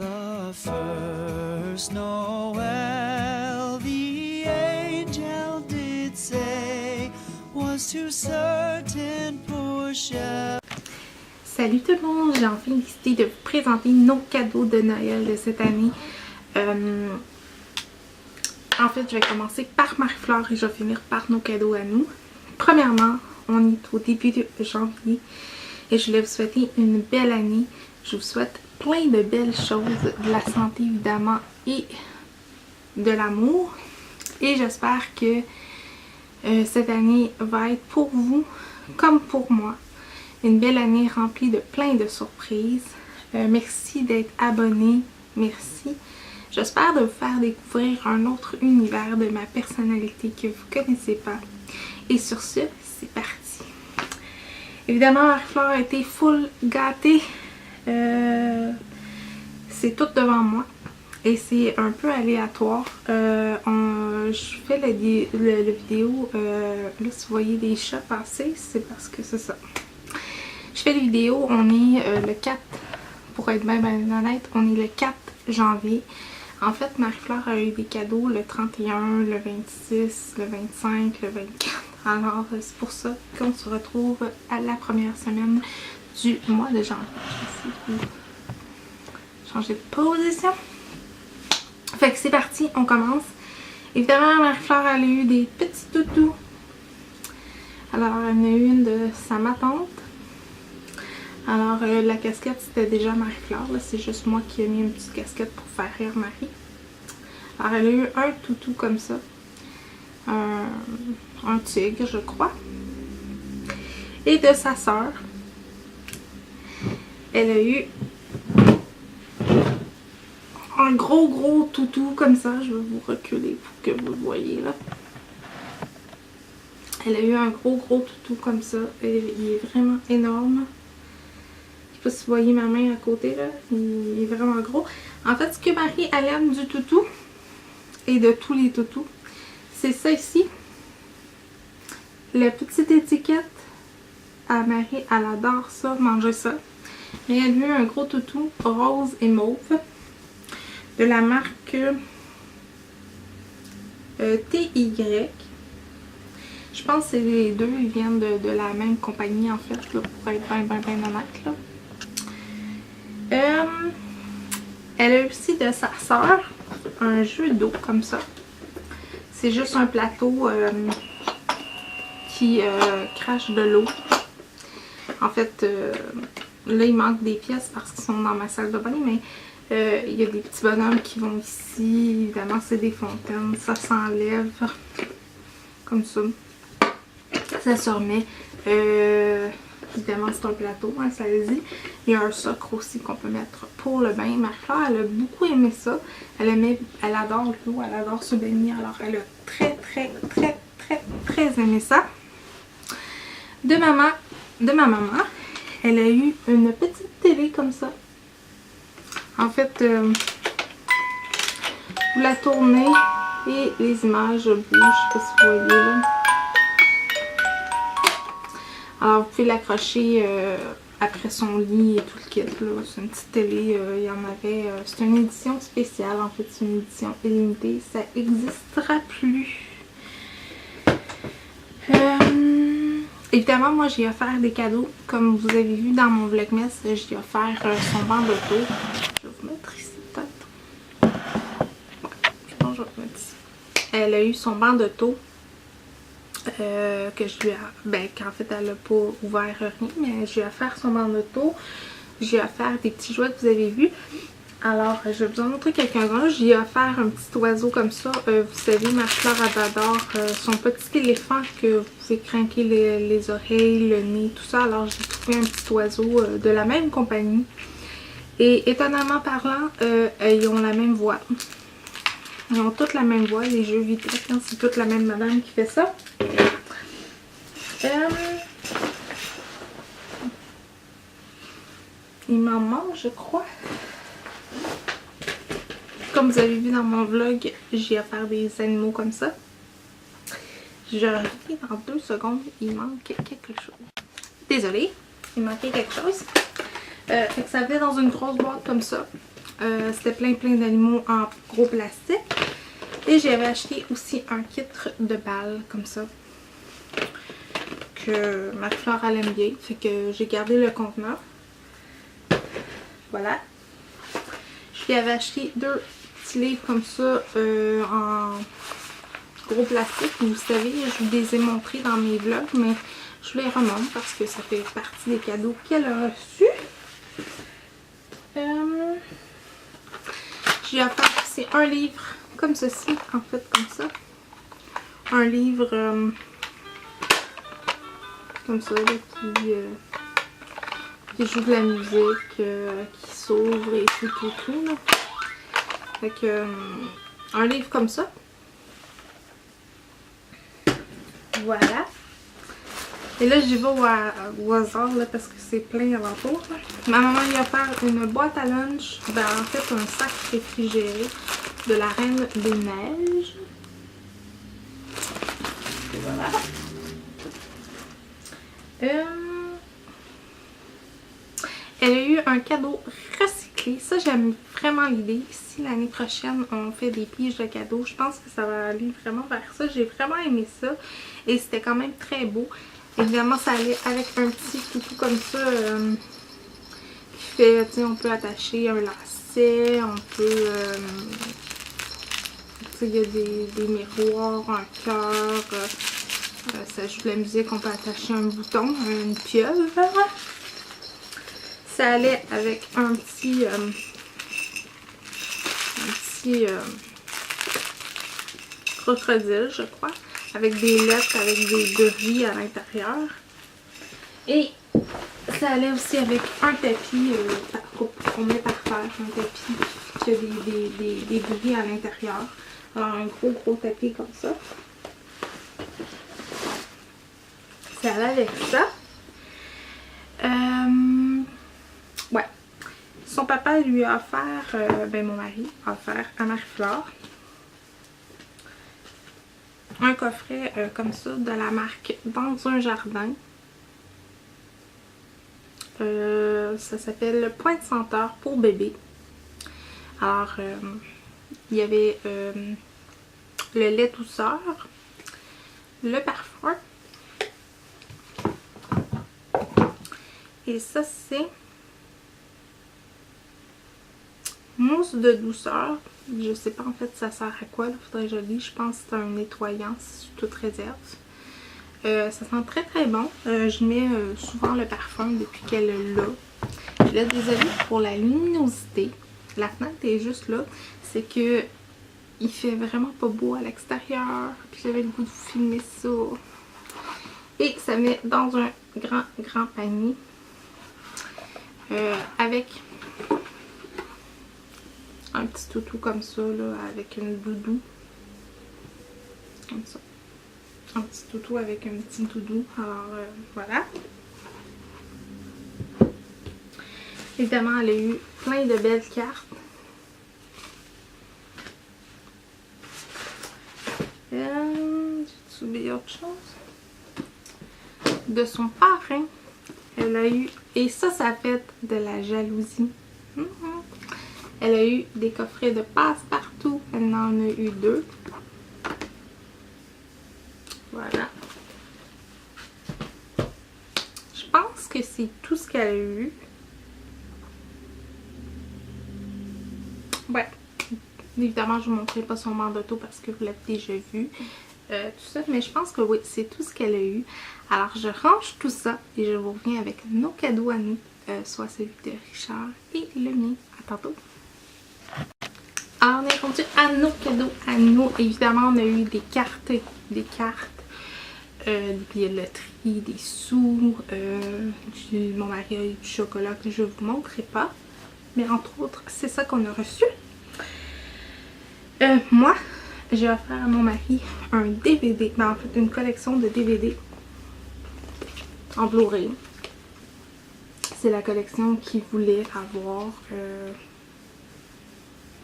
The first Noel, the angel did say, was too certain for Shep. Salut tout le monde, j'ai enfin décidé de vous présenter nos cadeaux de Noël de cette année. En fait, je vais commencer par Marie-Flore et je vais finir par nos cadeaux à nous. Premièrement, on est au début de janvier et je voulais vous souhaiter une belle année. Je vous souhaite plein de belles choses, de la santé évidemment et de l'amour. Et j'espère que cette année va être pour vous comme pour moi. Une belle année remplie de plein de surprises. Merci d'être abonné. Merci. J'espère de vous faire découvrir un autre univers de ma personnalité que vous ne connaissez pas. Et sur ce, c'est parti. Évidemment, Marie-Flore a été full gâtée. C'est tout devant moi. Et c'est un peu aléatoire. Je fais le vidéo. Là, si vous voyez des chats passer, c'est parce que c'est ça. Je fais les vidéos, on est le 4, pour être bien honnête, on est le 4 janvier. En fait, Marie-Flore a eu des cadeaux le 31, le 26, le 25, le 24. Alors, c'est pour ça qu'on se retrouve à la première semaine du mois de janvier. Je vais essayer de changer de position. Fait que c'est parti, on commence. Évidemment, Marie-Flore, elle a eu des petits toutous. Alors, elle en a eu une de sa ma-tante. Alors, la casquette, c'était déjà Marie-Flore. C'est juste moi qui ai mis une petite casquette pour faire rire Marie. Alors, elle a eu un toutou comme ça. Un tigre, je crois. Et de sa sœur, elle a eu un gros toutou comme ça. Je vais vous reculer pour que vous le voyez là. Elle a eu un gros toutou comme ça. Et il est vraiment énorme. Je sais pas si vous voyez ma main à côté là, il est vraiment gros. En fait, ce que Marie elle aime du toutou et de tous les toutous, c'est ça ici. La petite étiquette à Marie, elle adore ça, manger ça. Et elle a eu un gros toutou rose et mauve de la marque TY. Je pense que les deux ils viennent de la même compagnie en fait, là, pour être bien honnête là. Elle a aussi de sa soeur un jeu d'eau comme ça. C'est juste un plateau qui crache de l'eau. En fait, là il manque des pièces parce qu'ils sont dans ma salle de bain, mais il y a des petits bonhommes qui vont ici. Évidemment, c'est des fontaines. Ça s'enlève comme ça. Ça se remet. Évidemment, c'est un plateau, hein, ça le dit. Il y a un socle aussi qu'on peut mettre pour le bain. Marie-Flore, elle a beaucoup aimé ça. Elle adore l'eau, elle adore se baigner. Alors, elle a très aimé ça. De ma maman, elle a eu une petite télé comme ça. En fait, vous la tournez et les images bougent. Je sais pas si vous voyez là. Alors, vous pouvez l'accrocher après son lit et tout le kit. C'est une petite télé. Il y en avait. C'est une édition spéciale. En fait, c'est une édition illimitée. Ça n'existera plus. Évidemment, moi, j'ai offert des cadeaux. Comme vous avez vu dans mon vlogmas, j'ai offert son banc d'auto. Je vais vous mettre ici, peut-être. Je pense que je vais vous mettre ici. Elle a eu son banc d'auto. Que je lui ai... qu'en fait elle n'a pas ouvert rien, mais je lui ai offert son banc d'auto. J'ai offert des petits jouets que vous avez vus. Alors, je vais vous en montrer quelques-uns. J'ai offert un petit oiseau comme ça. Vous savez, Marie-Flore adore son petit éléphant que vous pouvez craquer les oreilles, le nez, tout ça. Alors, j'ai trouvé un petit oiseau de la même compagnie. Et étonnamment parlant, ils ont la même voix. Ils ont toutes la même voix, les jeux vitesse, hein, c'est toute la même madame qui fait ça. Il m'en manque, je crois. Comme vous avez vu dans mon vlog, j'ai offert des animaux comme ça. Je reviens dans 2 secondes, il manque quelque chose. Désolée, il manquait quelque chose. Fait que ça venait dans une grosse boîte comme ça. C'était plein d'animaux en gros plastique. Et j'avais acheté aussi un kit de balles comme ça. Que ma fleur elle aime bien. Fait que j'ai gardé le contenant. Voilà. Je lui avais acheté 2 petits livres comme ça en gros plastique. Vous savez, je vous les ai montrés dans mes vlogs, mais je les remonte parce que ça fait partie des cadeaux qu'elle a reçus. J'ai offert aussi un livre comme ceci, en fait, comme ça. Un livre comme ça, là, qui joue de la musique, qui s'ouvre et tout, là. Fait que, un livre comme ça. Voilà. Et là, j'y vais au hasard, là, parce que c'est plein alentour. Là. Ma maman lui a offert une boîte à lunch, ben, en fait, un sac réfrigéré de la Reine des Neiges. Et voilà. Elle a eu un cadeau recyclé. Ça, j'aime vraiment l'idée. Si l'année prochaine, on fait des piges de cadeaux, je pense que ça va aller vraiment vers ça. J'ai vraiment aimé ça. Et c'était quand même très beau. Évidemment, ça allait avec un petit toutou comme ça. Qui fait, tu sais, on peut attacher un lacet. On peut... tu sais, il y a des miroirs, un cœur. Ça joue de la musique. On peut attacher un bouton, une pieuvre. Ça allait avec un petit crocodile, je crois, avec des lettres, avec des devis à l'intérieur. Et ça allait aussi avec un tapis qu'on met par terre, un tapis qui a des grilles à l'intérieur. Alors un gros tapis comme ça. Ça allait avec ça. Ouais. Son papa lui a offert, ben mon mari a offert à Marie-Flore un coffret comme ça de la marque Dans un jardin. Ça s'appelle Point de senteur pour bébé. Alors, il y avait le lait douceur, le parfum. Et ça, c'est mousse de douceur. Je sais pas en fait ça sert à quoi. Il faudrait que je lise. Je pense que c'est un nettoyant sous toute réserve. Ça sent très bon. Je mets souvent le parfum depuis qu'elle l'a. Là, désolée pour la luminosité. La fenêtre est juste là. C'est que il fait vraiment pas beau à l'extérieur. Puis j'avais le goût de vous filmer ça. Et ça met dans un grand panier. Avec un petit toutou comme ça, là, avec une doudou. Comme ça. Un petit toutou avec un petit doudou. Alors, voilà. Évidemment, elle a eu plein de belles cartes. J'ai oublié autre chose. De son parrain. Elle a eu, et ça fait de la jalousie. Elle a eu des coffrets de passe-partout. Elle en a eu 2. Voilà. Je pense que c'est tout ce qu'elle a eu. Ouais. Évidemment, je ne vous montrerai pas son mandat d'auto parce que vous l'avez déjà vu. Tout ça, mais je pense que oui, c'est tout ce qu'elle a eu. Alors, je range tout ça et je vous reviens avec nos cadeaux à nous, soit celui de Richard et le mien. À tantôt. Alors, on est rendu à nos cadeaux à nous. Évidemment, on a eu des cartes, des loteries, des sous. Mon mari a eu du chocolat que je ne vous montrerai pas. Mais entre autres, c'est ça qu'on a reçu. Moi, j'ai offert à mon mari un DVD, ben en fait une collection de DVD en Blu-ray. C'est la collection qu'il voulait avoir,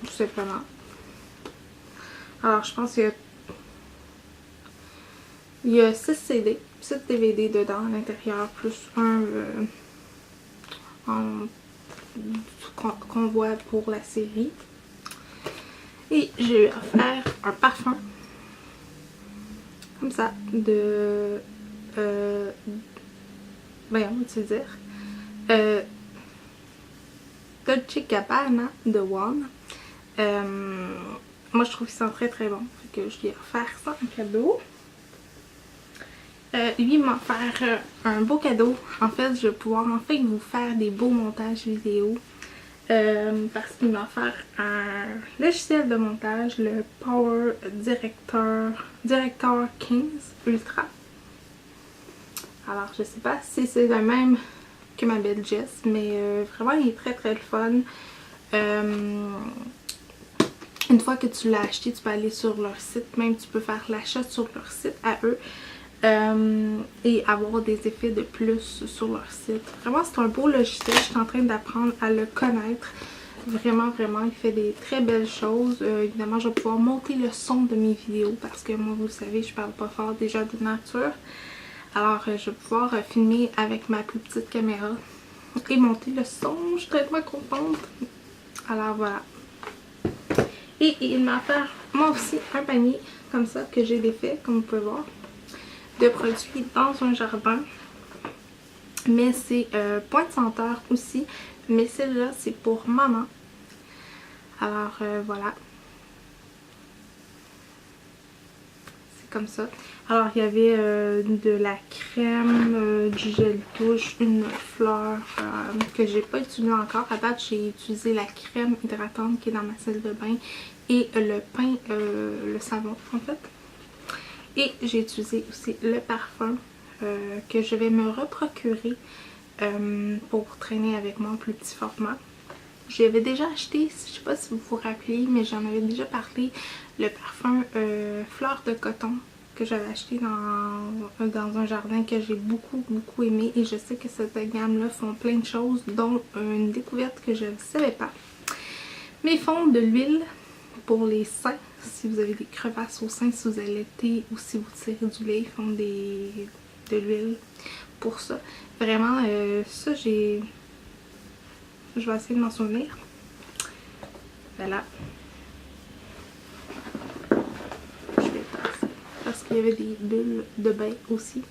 tout simplement. Alors je pense qu'il y a 6 CD, 7 DVD dedans à l'intérieur, plus un en qu'on voit pour la série. Et j'ai offert un parfum comme ça de voyons, tu veux dire Dolce Gabbana de One. Moi je trouve qu'ils sont très très bons, fait que je lui ai offert ça en cadeau. Lui il m'a offert un beau cadeau. En fait je vais pouvoir enfin vous faire des beaux montages vidéo. Parce qu'il m'a offert un logiciel de montage, le Power Director 15 Ultra. Alors je sais pas si c'est le même que ma belle Jess, mais vraiment il est très très le fun. Une fois que tu l'as acheté, tu peux aller sur leur site, même tu peux faire l'achat sur leur site à eux. Et avoir des effets de plus sur leur site. Vraiment c'est un beau logiciel, je suis en train d'apprendre à le connaître. Vraiment il fait des très belles choses. Évidemment je vais pouvoir monter le son de mes vidéos parce que moi vous le savez je parle pas fort déjà de nature. Alors je vais pouvoir filmer avec ma plus petite caméra et monter le son, je suis tellement contente. Alors voilà. Et il m'a offert moi aussi un panier comme ça que j'ai défait comme vous pouvez voir. De produits dans un jardin, mais c'est point de senteur aussi, mais celle-là c'est pour maman. Alors voilà, c'est comme ça. Alors il y avait de la crème, du gel douche, une fleur que j'ai pas utilisée encore. À date j'ai utilisé la crème hydratante qui est dans ma salle de bain et le pain, le savon en fait. Et j'ai utilisé aussi le parfum que je vais me reprocurer pour traîner avec moi en plus petit format. J'avais déjà acheté, je sais pas si vous vous rappelez, mais j'en avais déjà parlé, le parfum Fleur de coton que j'avais acheté dans un jardin que j'ai beaucoup aimé. Et je sais que cette gamme-là font plein de choses, dont une découverte que je ne savais pas. Mais ils font de l'huile pour les seins. Si vous avez des crevasses au sein, si vous allaitez ou si vous tirez du lait, ils font de l'huile pour ça. Vraiment, ça je vais essayer de m'en souvenir. Voilà. Je vais passer. Parce qu'il y avait des bulles de bain aussi.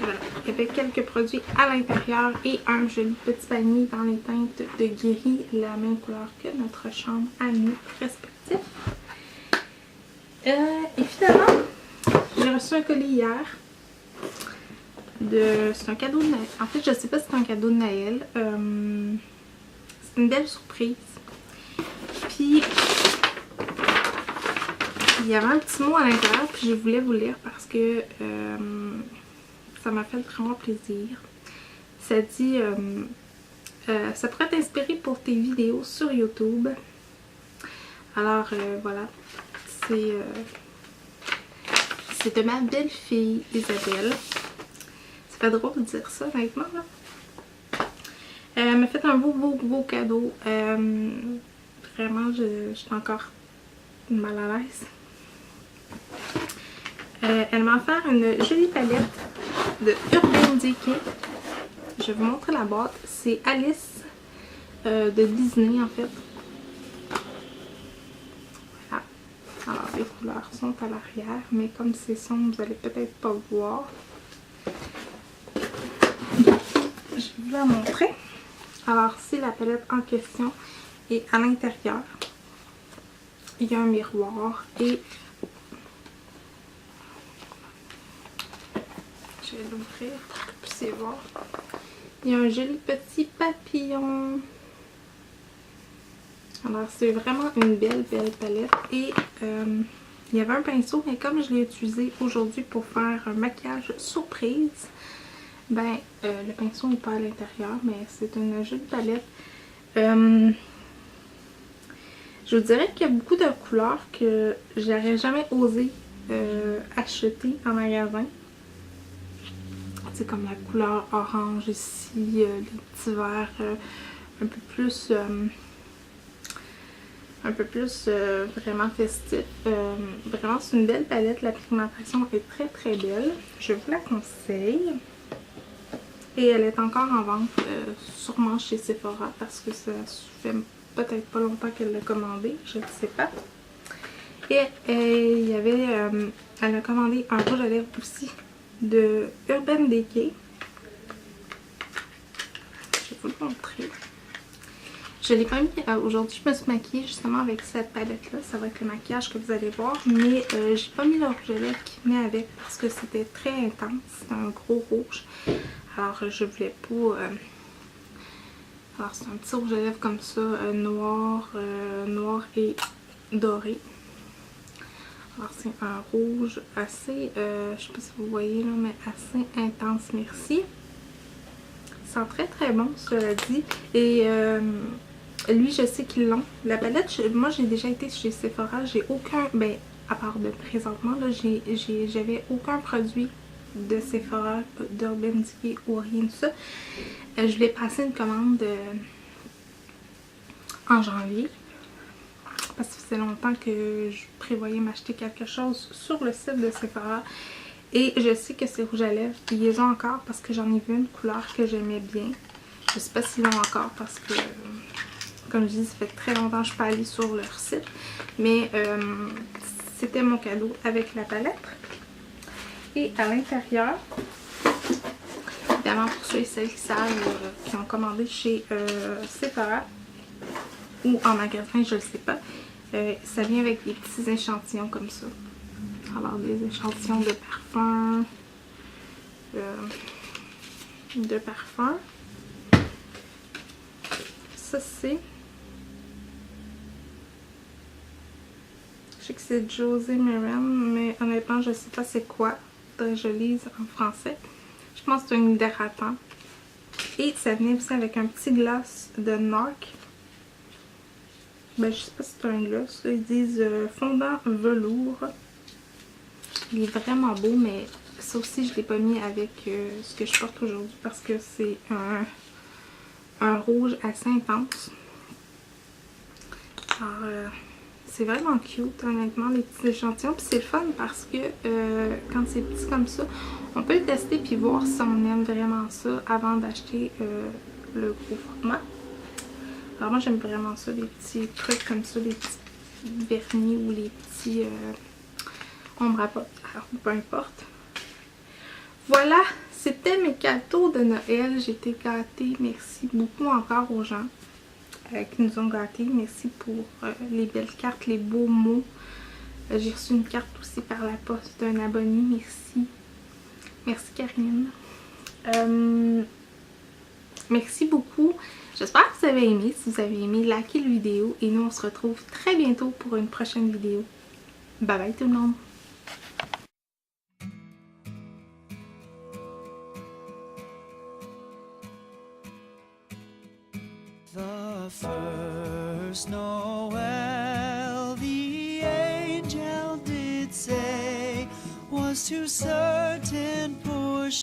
Et voilà. Il y avait quelques produits à l'intérieur et un joli petit panier dans les teintes de gris, la même couleur que notre chambre à nous respectifs. Et finalement, j'ai reçu un colis hier. C'est un cadeau de Noël. En fait, je sais pas si c'est un cadeau de Noël. C'est une belle surprise. Puis, il y avait un petit mot à l'intérieur, puis je voulais vous lire parce que ça m'a fait vraiment plaisir. Ça dit ça pourrait t'inspirer pour tes vidéos sur YouTube. Alors voilà, c'est de ma belle-fille Isabelle. Ça fait drôle de dire ça honnêtement là. Elle m'a fait un beau cadeau. Vraiment, je suis encore mal à l'aise. Elle m'a offert une jolie palette de Urban Decay. Je vais vous montrer la boîte. C'est Alice de Disney en fait. Voilà. Alors les couleurs sont à l'arrière, mais comme c'est sombre, vous allez peut-être pas voir. Je vais vous la montrer. Alors c'est la palette en question et à l'intérieur, il y a un miroir et je vais l'ouvrir pour que vous puissiez voir. Il y a un joli petit papillon. Alors c'est vraiment une belle palette et il y avait un pinceau, mais comme je l'ai utilisé aujourd'hui pour faire un maquillage surprise, ben le pinceau n'est pas à l'intérieur, mais c'est une jolie palette. Je vous dirais qu'il y a beaucoup de couleurs que j'aurais jamais osé acheter en magasin. C'est comme la couleur orange ici, les petits verts un peu plus vraiment festif. Vraiment c'est une belle palette, la pigmentation est très belle. Je vous la conseille. Et elle est encore en vente, sûrement chez Sephora, parce que ça fait peut-être pas longtemps qu'elle l'a commandé, je ne sais pas. Et il y avait, elle a commandé un rouge à lèvres aussi de Urban Decay. Je vais vous le montrer. Je l'ai pas mis aujourd'hui, je me suis maquillée justement avec cette palette là, ça va être le maquillage que vous allez voir, mais j'ai pas mis le rouge à lèvres qui venait avec parce que c'était très intense, c'était un gros rouge, alors je voulais pas, alors c'est un petit rouge à lèvres comme ça, noir et doré, alors c'est un rouge assez, je sais pas si vous voyez là, mais assez intense, merci. Ça sent très très bon cela dit, et lui, je sais qu'ils l'ont. La palette, moi j'ai déjà été chez Sephora, j'ai aucun, ben à part de présentement, là, j'avais aucun produit de Sephora, d'Urban Decay ou rien de ça. Je voulais passer une commande en janvier, parce que ça faisait longtemps que je prévoyais m'acheter quelque chose sur le site de Sephora. Et je sais que ces rouges à lèvres, ils les ont encore parce que j'en ai vu une couleur que j'aimais bien. Je sais pas s'ils l'ont encore parce que... Comme je dis, ça fait très longtemps que je suis pas allée sur leur site. Mais c'était mon cadeau avec la palette. Et à l'intérieur, évidemment pour ceux et celles qui savent, qui ont commandé chez Sephora ou en magasin, je ne sais pas, ça vient avec des petits échantillons comme ça. Alors des échantillons de parfum. Ça c'est... Je sais que c'est José Miran, mais honnêtement, je sais pas c'est quoi. Je lise en français. Je pense que c'est un hydratant. Et ça venait aussi avec un petit gloss de NARC. Ben, je sais pas si c'est un gloss. Ils disent fondant velours. Il est vraiment beau, mais ça aussi, je l'ai pas mis avec ce que je porte aujourd'hui parce que c'est un rouge assez intense. Alors, c'est vraiment cute, honnêtement, les petits échantillons. Puis c'est le fun parce que quand c'est petit comme ça, on peut le tester puis voir si on aime vraiment ça avant d'acheter le gros format. Alors moi, j'aime vraiment ça, les petits trucs comme ça, les petits vernis ou les petits ombres à potes. Alors, peu importe. Voilà, c'était mes cadeaux de Noël. J'ai été gâtée. Merci beaucoup encore aux gens qui nous ont gâtés. Merci pour les belles cartes, les beaux mots. J'ai reçu une carte aussi par la poste d'un abonné. Merci. Merci Karine. Merci beaucoup. J'espère que vous avez aimé. Si vous avez aimé, likez la vidéo. Et nous, on se retrouve très bientôt pour une prochaine vidéo. Bye bye tout le monde. The first Noel, the angel did say, was to certain poor